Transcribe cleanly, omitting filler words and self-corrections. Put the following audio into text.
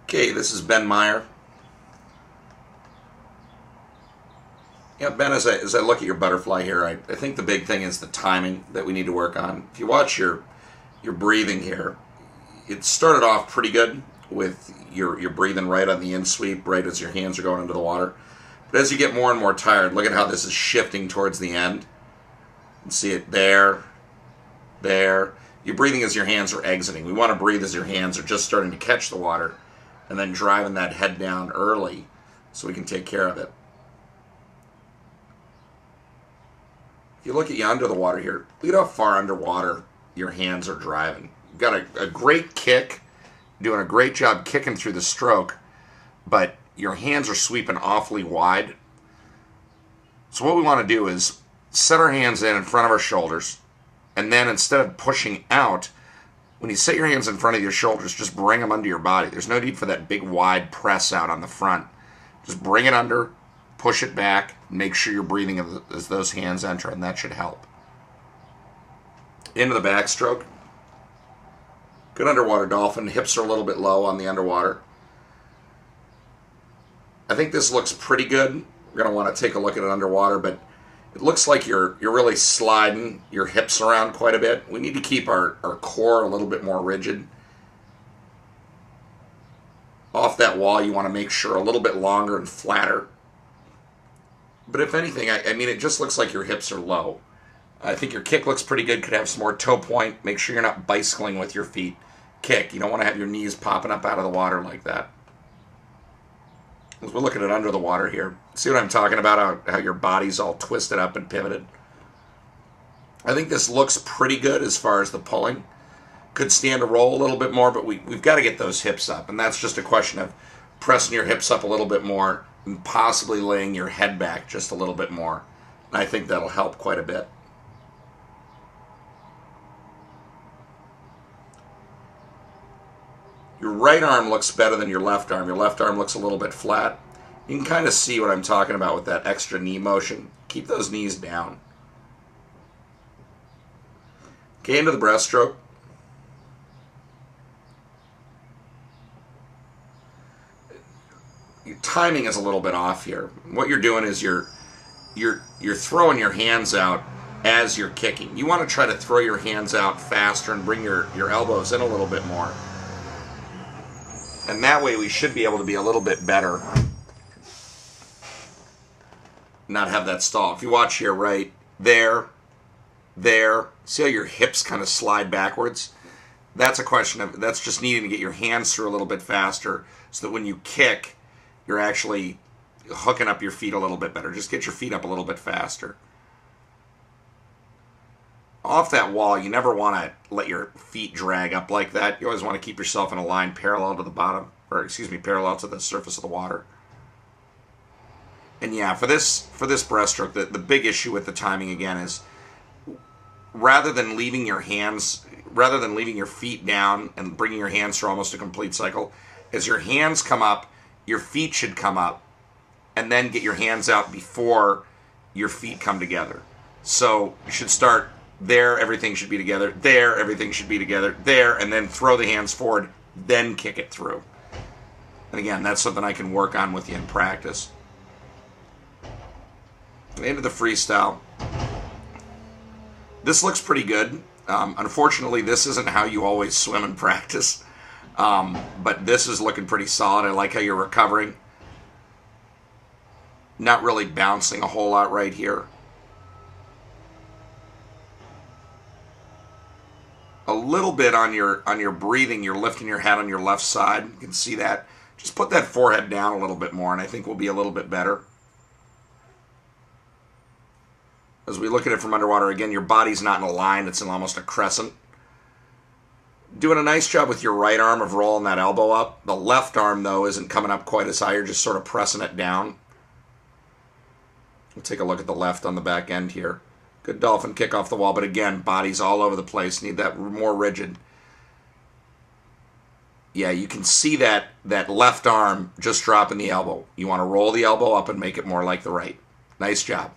Okay, this is Ben Meyer. Yeah, Ben, as I look at your butterfly here, I think the big thing is the timing that we need to work on. If you watch your breathing here, it started off pretty good with your breathing right on the in sweep, right as your hands are going into the water. But as you get more and more tired, look at how this is shifting towards the end. You see it there, there. You're breathing as your hands are exiting. We want to breathe as your hands are just starting to catch the water and then driving that head down early so we can take care of it. If you look at you under the water here, look at how far underwater your hands are driving. You've got a great kick, doing a great job kicking through the stroke, but your hands are sweeping awfully wide. So what we want to do is set our hands in front of our shoulders, and then instead of pushing out, when you set your hands in front of your shoulders, just bring them under your body. There's no need for that big wide press out on the front. Just bring it under, push it back, make sure you're breathing as those hands enter, and that should help. Into the backstroke. Good underwater dolphin. Hips are a little bit low on the underwater. I think this looks pretty good. We're going to want to take a look at it underwater, but it looks like you're really sliding your hips around quite a bit. We need to keep our core a little bit more rigid. Off that wall, you want to make sure a little bit longer and flatter. But if anything, I mean, it just looks like your hips are low. I think your kick looks pretty good. Could have some more toe point. Make sure you're not bicycling with your feet. Kick. You don't want to have your knees popping up out of the water like that. As we're looking at under the water here, see what I'm talking about, how your body's all twisted up and pivoted? I think this looks pretty good as far as the pulling. Could stand to roll a little bit more, but we've got to get those hips up, and that's just a question of pressing your hips up a little bit more and possibly laying your head back just a little bit more. And I think that'll help quite a bit. Your right arm looks better than your left arm. Your left arm looks a little bit flat. You can kind of see what I'm talking about with that extra knee motion. Keep those knees down. Okay, into the breaststroke. Your timing is a little bit off here. What you're doing is you're throwing your hands out as you're kicking. You want to try to throw your hands out faster and bring your elbows in a little bit more. And that way we should be able to be a little bit better. Not have that stall. If you watch here, right, there, see how your hips kind of slide backwards? That's a question of, that's just needing to get your hands through a little bit faster so that when you kick, you're actually hooking up your feet a little bit better. Just get your feet up a little bit faster. Off that wall, you never want to let your feet drag up like that. You always want to keep yourself in a line parallel to the bottom, or excuse me, parallel to the surface of the water. And yeah, for this breaststroke, the big issue with the timing again is rather than leaving your feet down and bringing your hands through almost a complete cycle, as your hands come up, your feet should come up, and then get your hands out before your feet come together. So you should start there, everything should be together. There, everything should be together. There, and then throw the hands forward, then kick it through. And again, that's something I can work on with you in practice. Into the freestyle. This looks pretty good. Unfortunately, this isn't how you always swim in practice. But this is looking pretty solid. I like how you're recovering. Not really bouncing a whole lot right here. A little bit on your breathing, you're lifting your head on your left side. You can see that. Just put that forehead down a little bit more, and I think we'll be a little bit better. As we look at it from underwater, again, your body's not in a line. It's in almost a crescent. Doing a nice job with your right arm of rolling that elbow up. The left arm, though, isn't coming up quite as high. You're just sort of pressing it down. We'll take a look at the left on the back end here. Good dolphin kick off the wall, but again, body's all over the place. Need that more rigid. Yeah, you can see that left arm just dropping the elbow. You want to roll the elbow up and make it more like the right. Nice job.